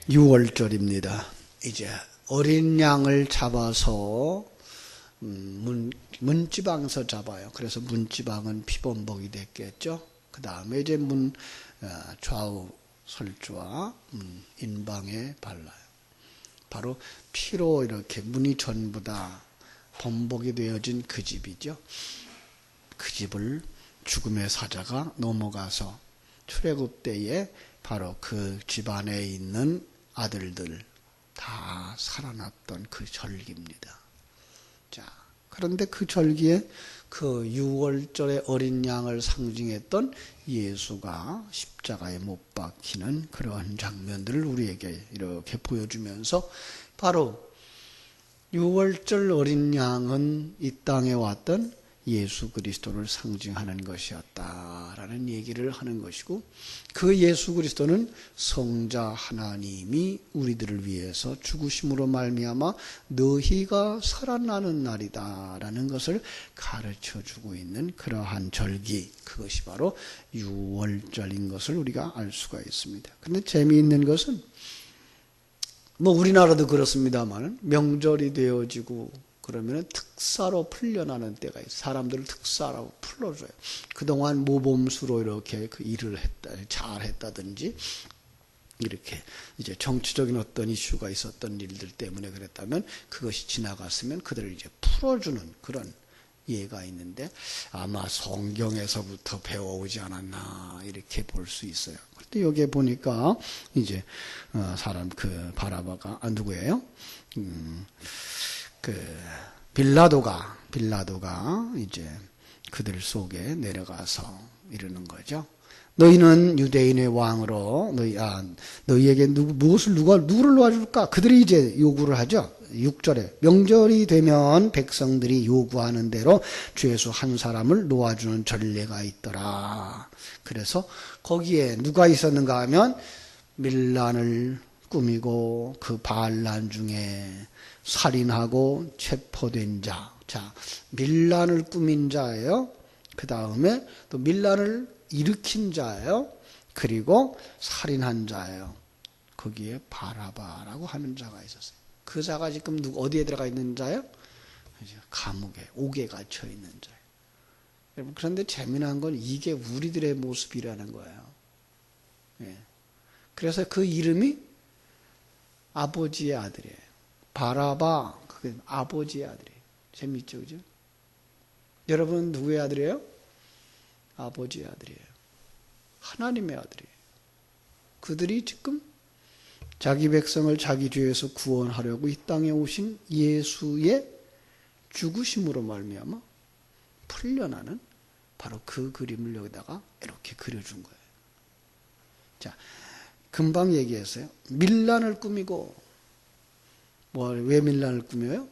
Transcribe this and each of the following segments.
6월절입니다. 이제 어린 양을 잡아서 문지방에서 잡아요. 그래서 문지방은 피범벅이 됐겠죠. 그 다음에 이제 좌우 설주와 인방에 발라요. 바로 피로 이렇게 문이 전부 다 범벅이 되어진 그 집이죠. 그 집을 죽음의 사자가 넘어가서 출애굽 때에 바로 그 집안에 있는 아들들 다 살아났던 그 절기입니다. 자, 그런데 그 절기에 그 6월절의 어린 양을 상징했던 예수가 십자가에 못 박히는 그러한 장면들을 우리에게 이렇게 보여주면서 바로 6월절 어린 양은 이 땅에 왔던 예수 그리스도를 상징하는 것이었다라는 얘기를 하는 것이고, 그 예수 그리스도는 성자 하나님이 우리들을 위해서 죽으심으로 말미암아 너희가 살아나는 날이다라는 것을 가르쳐주고 있는 그러한 절기, 그것이 바로 6월절인 것을 우리가 알 수가 있습니다. 그런데 재미있는 것은 우리나라도 그렇습니다만 명절이 되어지고 그러면 특사로 풀려나는 때가 있어요. 사람들을 특사로 풀어줘요. 그동안 모범수로 이렇게 그 일을 잘했다든지, 이렇게 이제 정치적인 어떤 이슈가 있었던 일들 때문에 그랬다면 그것이 지나갔으면 그들을 이제 풀어주는 그런 예가 있는데, 아마 성경에서부터 배워오지 않았나 이렇게 볼 수 있어요. 그런데 여기에 보니까 이제 사람 그 바라바가 누구예요? 빌라도가 이제 그들 속에 내려가서 이러는 거죠. 너희는 유대인의 왕으로 너희에게 누구를 놓아줄까? 그들이 이제 요구를 하죠. 6절에 명절이 되면 백성들이 요구하는 대로 죄수 한 사람을 놓아주는 전례가 있더라. 그래서 거기에 누가 있었는가 하면 밀란을 꾸미고 그 반란 중에 살인하고 체포된 자. 자, 밀란을 꾸민 자예요. 그 다음에 또 밀란을 일으킨 자예요. 그리고 살인한 자예요. 거기에 바라바라고 하는 자가 있었어요. 그 자가 지금 어디에 들어가 있는 자예요? 감옥에, 옥에 갇혀 있는 자예요. 여러분, 그런데 재미난 건 이게 우리들의 모습이라는 거예요. 예. 그래서 그 이름이 아버지의 아들이에요. 바라바, 그게 아버지의 아들이에요. 재미있죠, 그죠? 여러분은 누구의 아들이에요? 아버지의 아들이에요. 하나님의 아들이에요. 그들이 지금 자기 백성을 자기 죄에서 구원하려고 이 땅에 오신 예수의 죽으심으로 말미암아 풀려나는 바로 그 그림을 여기다가 이렇게 그려준 거예요. 자, 금방 얘기했어요. 밀란을 꾸미고, 왜 밀란을 꾸며요?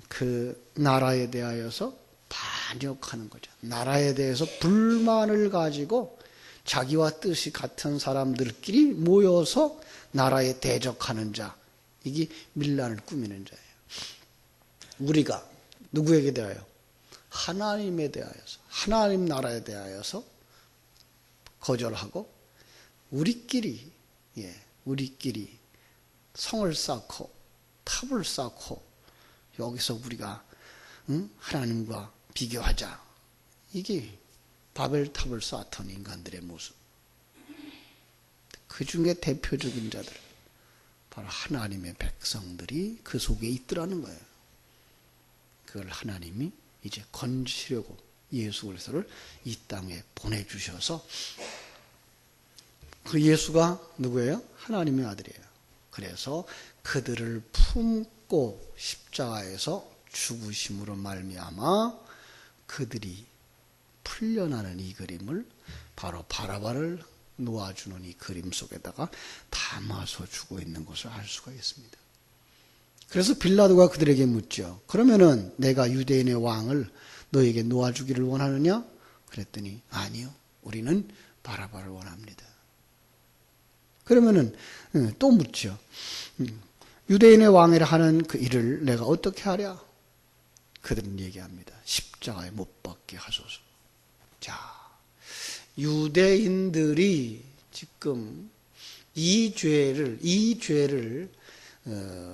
그 나라에 대하여서 반역하는 거죠. 나라에 대해서 불만을 가지고 자기와 뜻이 같은 사람들끼리 모여서 나라에 대적하는 자, 이게 밀란을 꾸미는 자예요. 우리가 누구에게 대하여? 하나님에 대하여서, 하나님 나라에 대하여서 거절하고 우리끼리 성을 쌓고 탑을 쌓고 여기서 우리가 하나님과 비교하자. 이게 바벨탑을 쌓던 인간들의 모습. 그 중에 대표적인 자들, 바로 하나님의 백성들이 그 속에 있더라는 거예요. 그걸 하나님이 이제 건지려고 예수 그리스도를 이 땅에 보내주셔서, 그 예수가 누구예요? 하나님의 아들이에요. 그래서 그들을 품고 십자가에서 죽으심으로 말미암아 그들이 풀려나는 이 그림을 바로 바라바를 놓아주는 이 그림 속에다가 담아서 주고 있는 것을 알 수가 있습니다. 그래서 빌라도가 그들에게 묻죠. 그러면은 내가 유대인의 왕을 너에게 놓아주기를 원하느냐? 그랬더니 아니요, 우리는 바라바를 원합니다. 그러면은 또 묻죠. 유대인의 왕이라 하는 그 일을 내가 어떻게 하랴? 그들은 얘기합니다. 십자가에 못 박게 하소서. 자, 유대인들이 지금 이 죄를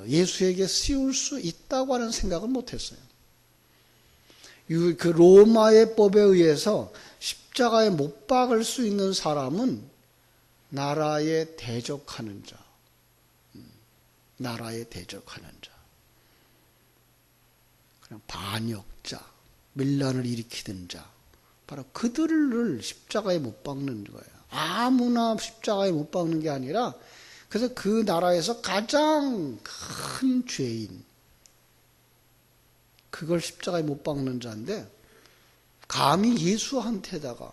예수에게 씌울 수 있다고 하는 생각은 못했어요. 그 로마의 법에 의해서 십자가에 못 박을 수 있는 사람은 나라에 대적하는 자, 나라에 대적하는 자, 그냥 반역자, 밀란을 일으키는 자, 바로 그들을 십자가에 못 박는 거예요. 아무나 십자가에 못 박는 게 아니라, 그래서 그 나라에서 가장 큰 죄인, 그걸 십자가에 못 박는 자인데, 감히 예수한테다가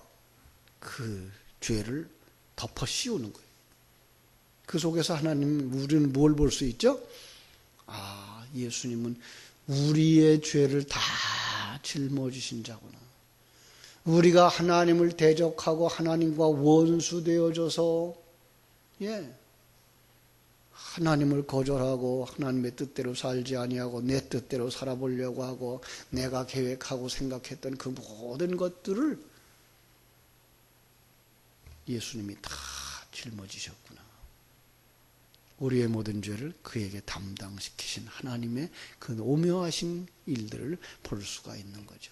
그 죄를 덮어 씌우는 거예요. 그 속에서 하나님, 우리는 뭘 볼 수 있죠? 아, 예수님은 우리의 죄를 다 짊어지신 자구나. 우리가 하나님을 대적하고 하나님과 원수 되어져서, 하나님을 거절하고 하나님의 뜻대로 살지 아니하고 내 뜻대로 살아보려고 하고 내가 계획하고 생각했던 그 모든 것들을 예수님이 다 짊어지셨구나. 우리의 모든 죄를 그에게 담당시키신 하나님의 그 오묘하신 일들을 볼 수가 있는 거죠.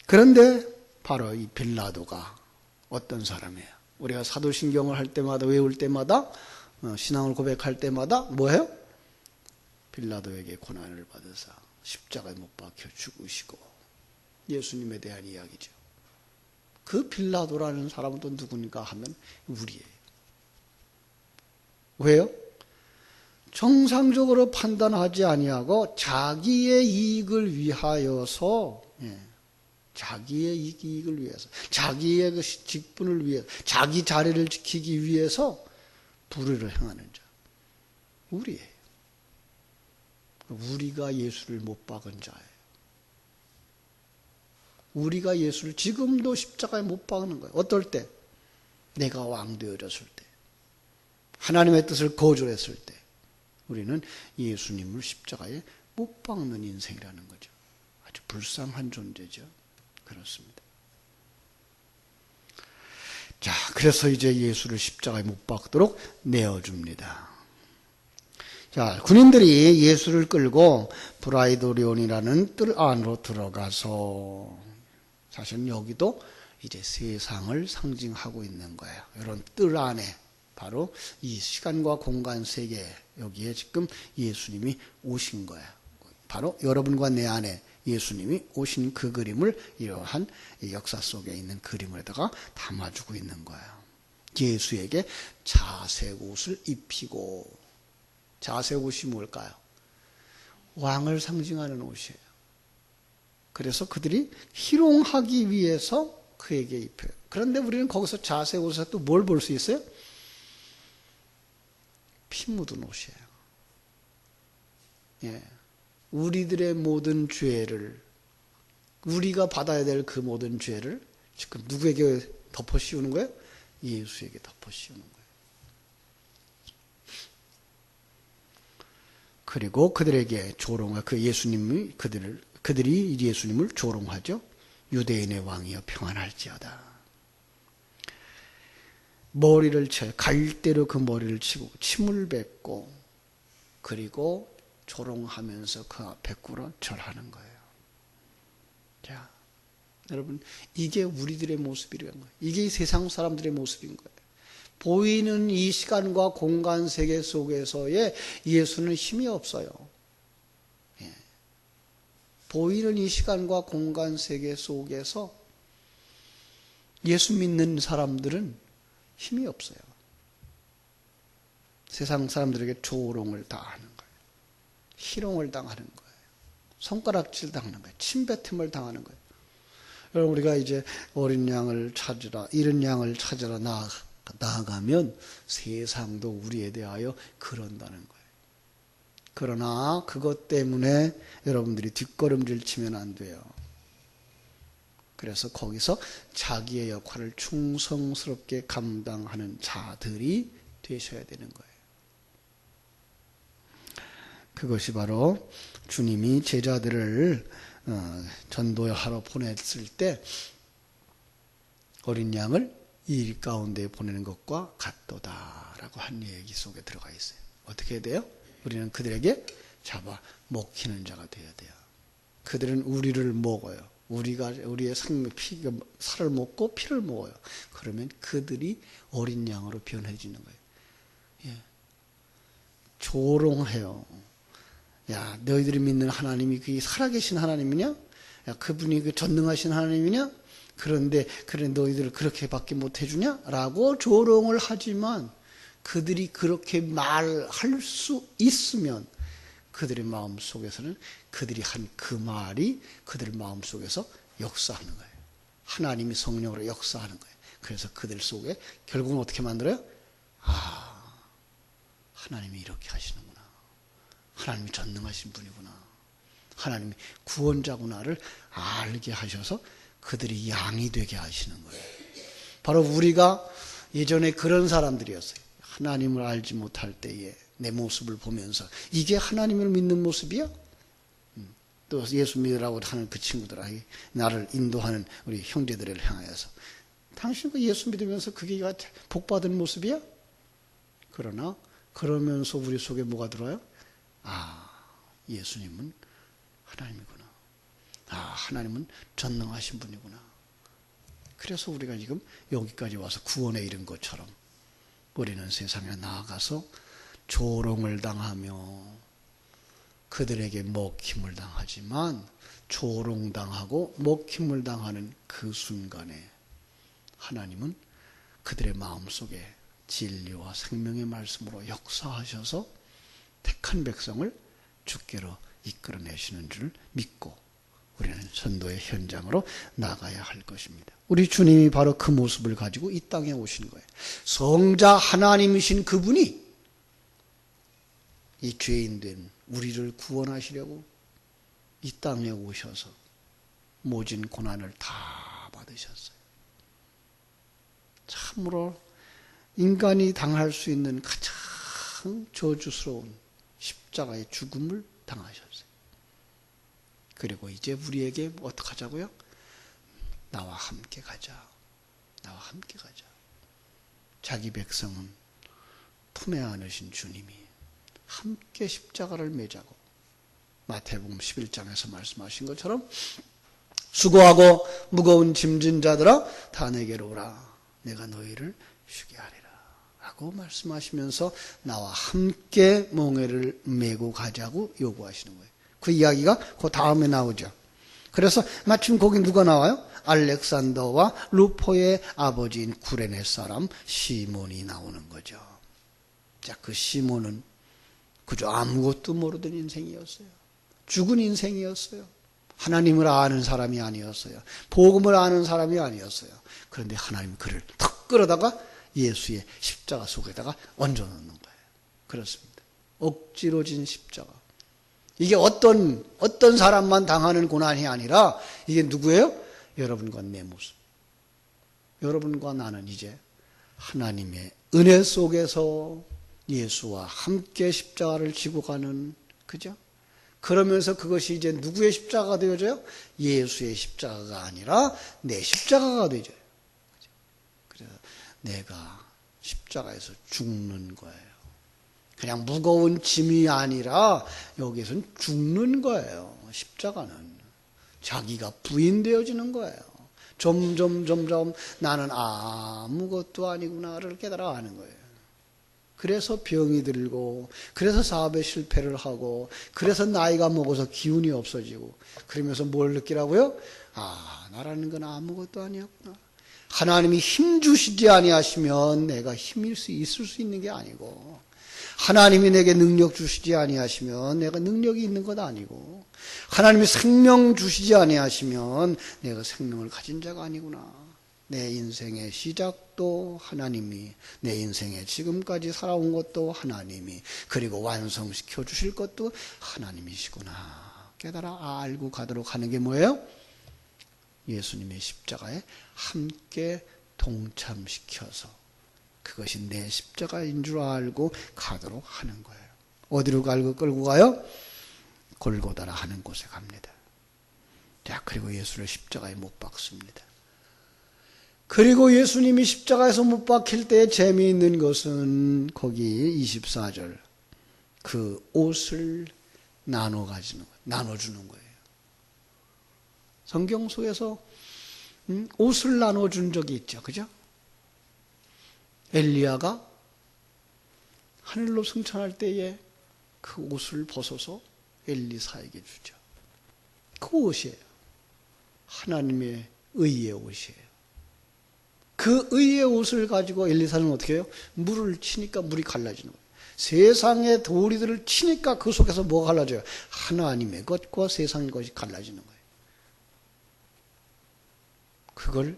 그런데 바로 이 빌라도가 어떤 사람이에요? 우리가 사도신경을 할 때마다, 외울 때마다, 신앙을 고백할 때마다 뭐예요? 빌라도에게 고난을 받으사 십자가에 못 박혀 죽으시고, 예수님에 대한 이야기죠. 그 빌라도라는 사람은 또 누구인가 하면 우리예요. 왜요? 정상적으로 판단하지 아니하고 자기의 이익을 위하여서, 자기의 이익을 위해서, 자기의 그 직분을 위해서, 자기 자리를 지키기 위해서 불의를 행하는 자, 우리예요. 우리가 예수를 못 박은 자예요. 우리가 예수를 지금도 십자가에 못 박는 거예요. 어떨 때? 내가 왕 되어졌을 때, 하나님의 뜻을 거절했을 때, 우리는 예수님을 십자가에 못 박는 인생이라는 거죠. 아주 불쌍한 존재죠. 그렇습니다. 자, 그래서 이제 예수를 십자가에 못 박도록 내어줍니다. 자, 군인들이 예수를 끌고 브라이도리온이라는 뜰 안으로 들어가서, 사실은 여기도 이제 세상을 상징하고 있는 거예요. 이런 뜰 안에 바로 이 시간과 공간 세계, 여기에 지금 예수님이 오신 거예요. 바로 여러분과 내 안에 예수님이 오신 그 그림을 이러한 역사 속에 있는 그림에다가 담아주고 있는 거예요. 예수에게 자색 옷을 입히고, 자색 옷이 뭘까요? 왕을 상징하는 옷이에요. 그래서 그들이 희롱하기 위해서 그에게 입혀요. 그런데 우리는 거기서 자색 옷에서 또 뭘 볼 수 있어요? 피 묻은 옷이에요. 우리들의 모든 죄를, 우리가 받아야 될 그 모든 죄를 지금 누구에게 덮어 씌우는 거예요? 예수에게 덮어 씌우는 거예요. 그리고 그들에게 조롱하, 그들이 예수님을 조롱하죠. 유대인의 왕이여 평안할지어다. 머리를 쳐, 갈대로 그 머리를 치고 침을 뱉고, 그리고 조롱하면서 그 앞에 꿇어 절하는 거예요. 자, 여러분, 이게 우리들의 모습이라는 거예요. 이게 세상 사람들의 모습인 거예요. 보이는 이 시간과 공간 세계 속에서의 예수는 힘이 없어요. 보이는 이 시간과 공간 세계 속에서 예수 믿는 사람들은 힘이 없어요. 세상 사람들에게 조롱을 당하는 거예요. 희롱을 당하는 거예요. 손가락질 당하는 거예요. 침뱉음을 당하는 거예요. 여러분, 우리가 이제 어린 양을 찾으라, 잃은 양을 찾으라 나아가면 세상도 우리에 대하여 그런다는 거예요. 그러나 그것 때문에 여러분들이 뒷걸음질 치면 안 돼요. 그래서 거기서 자기의 역할을 충성스럽게 감당하는 자들이 되셔야 되는 거예요. 그것이 바로 주님이 제자들을 전도하러 보냈을 때 어린 양을 일 가운데 보내는 것과 같도다라고 한 얘기 속에 들어가 있어요. 어떻게 해야 돼요? 우리는 그들에게 잡아 먹히는 자가 되어야 돼요. 그들은 우리를 먹어요. 우리의 생명, 살을 먹고 피를 먹어요. 그러면 그들이 어린 양으로 변해지는 거예요. 예. 조롱해요. 야, 너희들이 믿는 하나님이 그게 살아계신 하나님이냐? 야, 그분이 그 전능하신 하나님이냐? 그래 너희들을 그렇게밖에 못 해주냐? 라고 조롱을 하지만 그들이 그렇게 말할 수 있으면 그들의 마음 속에서는 그들이 한 그 말이 그들 마음 속에서 역사하는 거예요. 하나님이 성령으로 역사하는 거예요. 그래서 그들 속에 결국은 어떻게 만들어요? 아, 하나님이 이렇게 하시는구나. 하나님이 전능하신 분이구나. 하나님이 구원자구나를 알게 하셔서 그들이 양이 되게 하시는 거예요. 바로 우리가 예전에 그런 사람들이었어요. 하나님을 알지 못할 때에 내 모습을 보면서 이게 하나님을 믿는 모습이야? 또 예수 믿으라고 하는 그 친구들아, 나를 인도하는 우리 형제들을 향하여서 당신도 예수 믿으면서 그게 복받은 모습이야? 그러나 그러면서 우리 속에 뭐가 들어요? 아, 예수님은 하나님이구나. 아, 하나님은 전능하신 분이구나. 그래서 우리가 지금 여기까지 와서 구원에 이른 것처럼 우리는 세상에 나아가서 조롱을 당하며 그들에게 먹힘을 당하지만 조롱당하고 먹힘을 당하는 그 순간에 하나님은 그들의 마음속에 진리와 생명의 말씀으로 역사하셔서 택한 백성을 주께로 이끌어내시는 줄 믿고 우리는 전도의 현장으로 나가야 할 것입니다. 우리 주님이 바로 그 모습을 가지고 이 땅에 오신 거예요. 성자 하나님이신 그분이 이 죄인된 우리를 구원하시려고 이 땅에 오셔서 모진 고난을 다 받으셨어요. 참으로 인간이 당할 수 있는 가장 저주스러운 십자가의 죽음을 당하셨어요. 그리고 이제 우리에게 어떻게 하자고요? 나와 함께 가자. 나와 함께 가자. 자기 백성은 품에 안으신 주님이 함께 십자가를 매자고 마태복음 11장에서 말씀하신 것처럼 수고하고 무거운 짐진 자들아 다 내게로 오라. 내가 너희를 쉬게 하리라. 라고 말씀하시면서 나와 함께 멍에를 메고 가자고 요구하시는 거예요. 그 이야기가 그 다음에 나오죠. 그래서 마침 거기 누가 나와요? 알렉산더와 루포의 아버지인 구레네 사람 시몬이 나오는 거죠. 자, 그 시몬은 그저 아무것도 모르던 인생이었어요. 죽은 인생이었어요. 하나님을 아는 사람이 아니었어요. 복음을 아는 사람이 아니었어요. 그런데 하나님이 그를 턱 끌어다가 예수의 십자가 속에다가 얹어놓는 거예요. 그렇습니다. 억지로 진 십자가. 이게 어떤 사람만 당하는 고난이 아니라 이게 누구예요? 여러분과 내 모습. 여러분과 나는 이제 하나님의 은혜 속에서 예수와 함께 십자가를 지고 가는, 그죠? 그러면서 그것이 이제 누구의 십자가가 되어져요? 예수의 십자가가 아니라 내 십자가가 되어져요. 그래서 내가 십자가에서 죽는 거예요. 그냥 무거운 짐이 아니라 여기서는 죽는 거예요. 십자가는 자기가 부인되어지는 거예요. 점점 나는 아무것도 아니구나를 깨달아가는 거예요. 그래서 병이 들고, 그래서 사업에 실패를 하고, 그래서 나이가 먹어서 기운이 없어지고, 그러면서 뭘 느끼라고요? 아, 나라는 건 아무것도 아니었구나. 하나님이 힘 주시지 아니하시면 내가 힘일 수 있을 수 있는 게 아니고, 하나님이 내게 능력 주시지 아니하시면 내가 능력이 있는 것 아니고, 하나님이 생명 주시지 아니하시면 내가 생명을 가진 자가 아니구나. 내 인생의 시작도 하나님이, 내 인생의 지금까지 살아온 것도 하나님이, 그리고 완성시켜 주실 것도 하나님이시구나 깨달아 알고 가도록 하는 게 뭐예요? 예수님의 십자가에 함께 동참시켜서 그것이 내 십자가인 줄 알고 가도록 하는 거예요. 어디로 끌고 가요? 골고다라 하는 곳에 갑니다. 자, 그리고 예수를 십자가에 못 박습니다. 그리고 예수님이 십자가에서 못 박힐 때 재미있는 것은 거기 24절 그 옷을 나눠주는 거예요. 성경 속에서 옷을 나눠준 적이 있죠. 그죠? 엘리야가 하늘로 승천할 때에 그 옷을 벗어서 엘리사에게 주죠. 그 옷이에요. 하나님의 의의 옷이에요. 그 의의 옷을 가지고 엘리사는 어떻게 해요? 물을 치니까 물이 갈라지는 거예요. 세상의 도리들을 치니까 그 속에서 뭐가 갈라져요? 하나님의 것과 세상의 것이 갈라지는 거예요. 그걸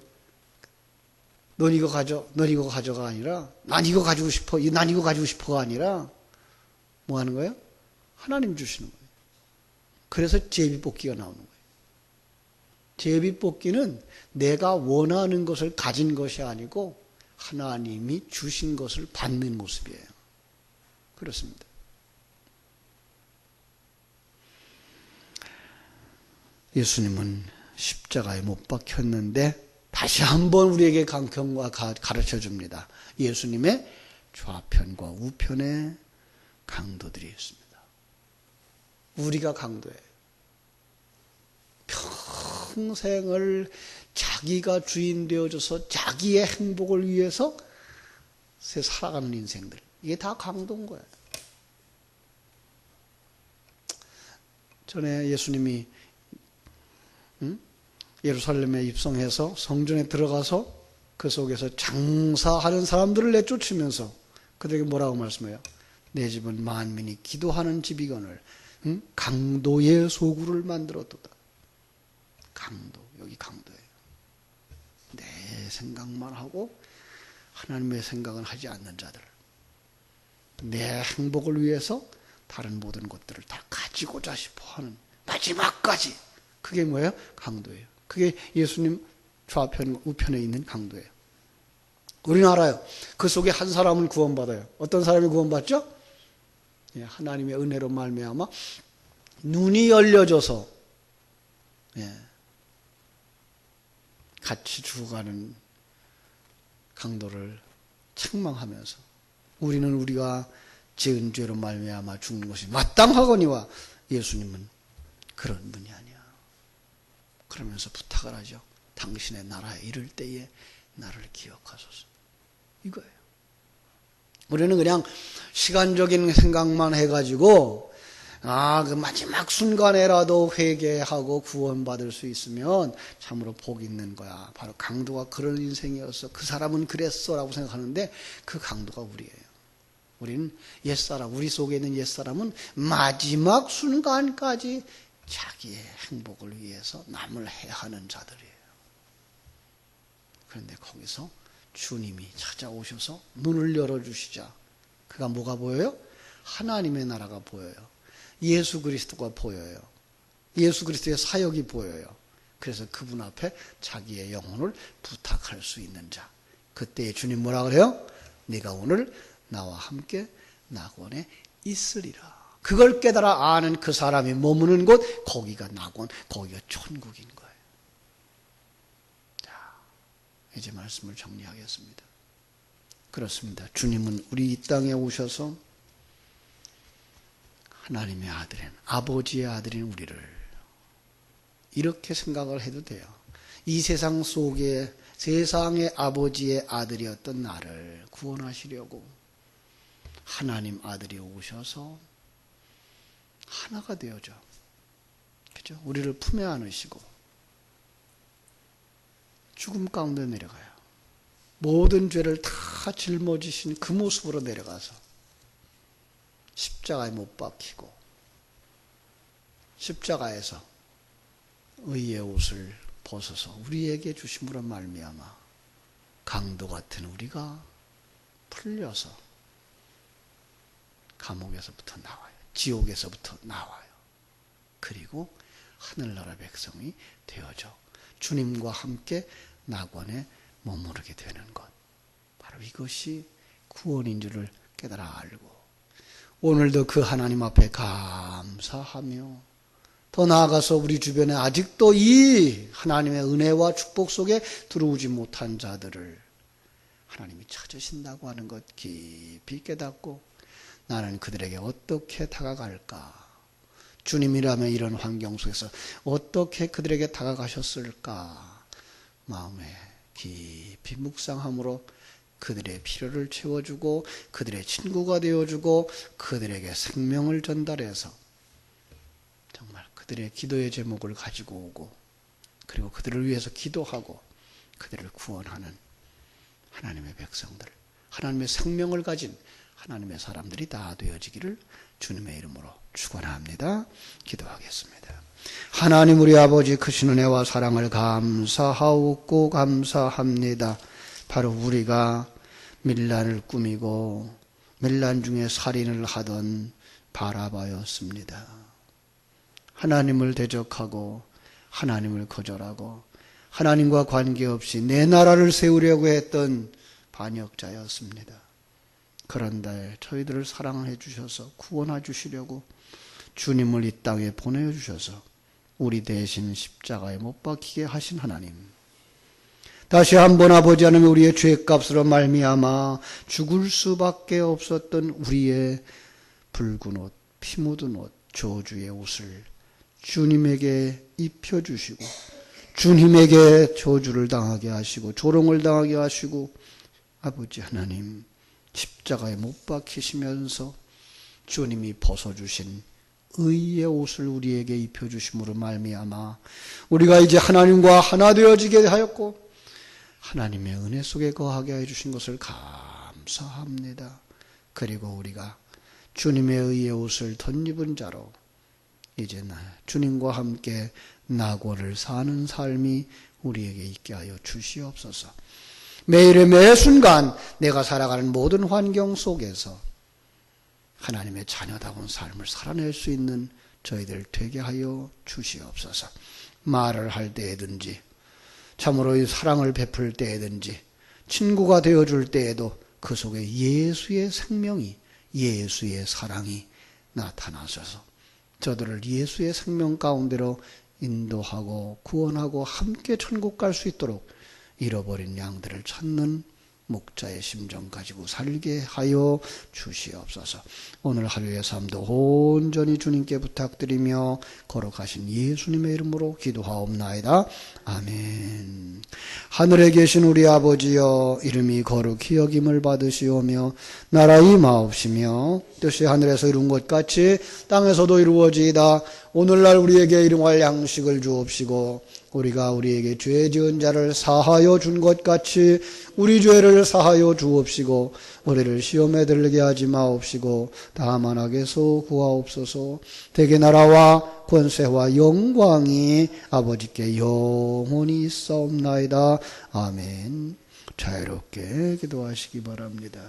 넌 이거 가져가 아니라 난 이거 가지고 싶어가 아니라 뭐 하는 거예요? 하나님 주시는 거예요. 그래서 제비뽑기가 나오는 거예요. 제비뽑기는 내가 원하는 것을 가진 것이 아니고 하나님이 주신 것을 받는 모습이에요. 그렇습니다. 예수님은 십자가에 못 박혔는데 다시 한번 우리에게 강경과 가르쳐 줍니다. 예수님의 좌편과 우편에 강도들이 있습니다. 우리가 강도예요. 평생을 자기가 주인 되어줘서 자기의 행복을 위해서 살아가는 인생들. 이게 다 강도인 거예요. 전에 예수님이 예루살렘에 입성해서 성전에 들어가서 그 속에서 장사하는 사람들을 내쫓으면서 그들에게 뭐라고 말씀해요? 내 집은 만민이 기도하는 집이거늘 강도의 소굴을 만들었도다. 강도, 여기 강도예요. 내 생각만 하고 하나님의 생각은 하지 않는 자들. 내 행복을 위해서 다른 모든 것들을 다 가지고자 싶어하는 마지막까지. 그게 뭐예요? 강도예요. 그게 예수님 좌편, 우편에 있는 강도예요. 우리는 알아요. 그 속에 한 사람은 구원받아요. 어떤 사람이 구원받죠? 예, 하나님의 은혜로 말미암아 눈이 열려져서 같이 죽어가는 강도를 책망하면서 우리는 우리가 지은 죄로 말미암아 죽는 것이 마땅하거니와 예수님은 그런 분이 아니야. 그러면서 부탁을 하죠. 당신의 나라에 이를 때에 나를 기억하소서. 이거예요. 우리는 그냥 시간적인 생각만 해가지고 그 마지막 순간에라도 회개하고 구원받을 수 있으면 참으로 복 있는 거야. 바로 강도가 그런 인생이었어. 그 사람은 그랬어 라고 생각하는데 그 강도가 우리예요. 우리는 옛사람, 우리 속에 있는 옛사람은 마지막 순간까지 자기의 행복을 위해서 남을 해하는 자들이에요. 그런데 거기서 주님이 찾아오셔서 눈을 열어주시자 그가 뭐가 보여요? 하나님의 나라가 보여요. 예수 그리스도가 보여요. 예수 그리스도의 사역이 보여요. 그래서 그분 앞에 자기의 영혼을 부탁할 수 있는 자. 그때 주님 뭐라 그래요? 네가 오늘 나와 함께 낙원에 있으리라. 그걸 깨달아 아는 그 사람이 머무는 곳, 거기가 낙원, 거기가 천국인 거예요. 자, 이제 말씀을 정리하겠습니다. 그렇습니다. 주님은 우리 이 땅에 오셔서 하나님의 아들인, 아버지의 아들인 우리를 이렇게 생각을 해도 돼요. 이 세상 속에 세상의 아버지의 아들이었던 나를 구원하시려고 하나님 아들이 오셔서 하나가 되어져. 그죠? 우리를 품에 안으시고 죽음 가운데 내려가요. 모든 죄를 다 짊어지신 그 모습으로 내려가서 십자가에 못 박히고 십자가에서 의의 옷을 벗어서 우리에게 주심으로 말미암아 강도 같은 우리가 풀려서 감옥에서부터 나와요. 지옥에서부터 나와요. 그리고 하늘나라 백성이 되어져 주님과 함께 낙원에 머무르게 되는 것. 바로 이것이 구원인 줄을 깨달아 알고 오늘도 그 하나님 앞에 감사하며 더 나아가서 우리 주변에 아직도 이 하나님의 은혜와 축복 속에 들어오지 못한 자들을 하나님이 찾으신다고 하는 것 깊이 깨닫고 나는 그들에게 어떻게 다가갈까? 주님이라면 이런 환경 속에서 어떻게 그들에게 다가가셨을까? 마음에 깊이 묵상함으로 그들의 필요를 채워주고 그들의 친구가 되어주고 그들에게 생명을 전달해서 정말 그들의 기도의 제목을 가지고 오고 그리고 그들을 위해서 기도하고 그들을 구원하는 하나님의 백성들, 하나님의 생명을 가진 하나님의 사람들이 다 되어지기를 주님의 이름으로 축원합니다. 기도하겠습니다. 하나님 우리 아버지 크신 은혜와 사랑을 감사하옵고 감사합니다. 바로 우리가 밀란을 꾸미고 밀란 중에 살인을 하던 바라바였습니다. 하나님을 대적하고 하나님을 거절하고 하나님과 관계없이 내 나라를 세우려고 했던 반역자였습니다. 그런데 저희들을 사랑해 주셔서 구원해 주시려고 주님을 이 땅에 보내주셔서 우리 대신 십자가에 못 박히게 하신 하나님, 다시 한번 아버지 하나님 우리의 죄값으로 말미암아 죽을 수밖에 없었던 우리의 붉은 옷, 피 묻은 옷, 저주의 옷을 주님에게 입혀주시고 주님에게 저주를 당하게 하시고 조롱을 당하게 하시고 아버지 하나님 십자가에 못 박히시면서 주님이 벗어주신 의의 옷을 우리에게 입혀주심으로 말미암아 우리가 이제 하나님과 하나 되어지게 하였고 하나님의 은혜 속에 거하게 해주신 것을 감사합니다. 그리고 우리가 주님의 의의 옷을 덧입은 자로 이제 주님과 함께 낙원을 사는 삶이 우리에게 있게 하여 주시옵소서. 매일의 매 순간 내가 살아가는 모든 환경 속에서 하나님의 자녀다운 삶을 살아낼 수 있는 저희들 되게 하여 주시옵소서. 말을 할 때에든지 참으로 사랑을 베풀 때에든지 친구가 되어줄 때에도 그 속에 예수의 생명이 예수의 사랑이 나타나셔서 저들을 예수의 생명 가운데로 인도하고 구원하고 함께 천국 갈 수 있도록 잃어버린 양들을 찾는 목자의 심정 가지고 살게 하여 주시옵소서. 오늘 하루의 삶도 온전히 주님께 부탁드리며 거룩하신 예수님의 이름으로 기도하옵나이다. 아멘. 하늘에 계신 우리 아버지여, 이름이 거룩히 여김을 받으시오며 나라 임하옵시며 뜻이 하늘에서 이룬 것 같이 땅에서도 이루어지이다. 오늘날 우리에게 일용할 양식을 주옵시고 우리가 우리에게 죄 지은 자를 사하여 준 것 같이 우리 죄를 사하여 주옵시고 우리를 시험에 들게 하지 마옵시고 다만 악에서 구하옵소서. 대개 나라와 권세와 영광이 아버지께 영원히 있사옵나이다. 아멘. 자유롭게 기도하시기 바랍니다.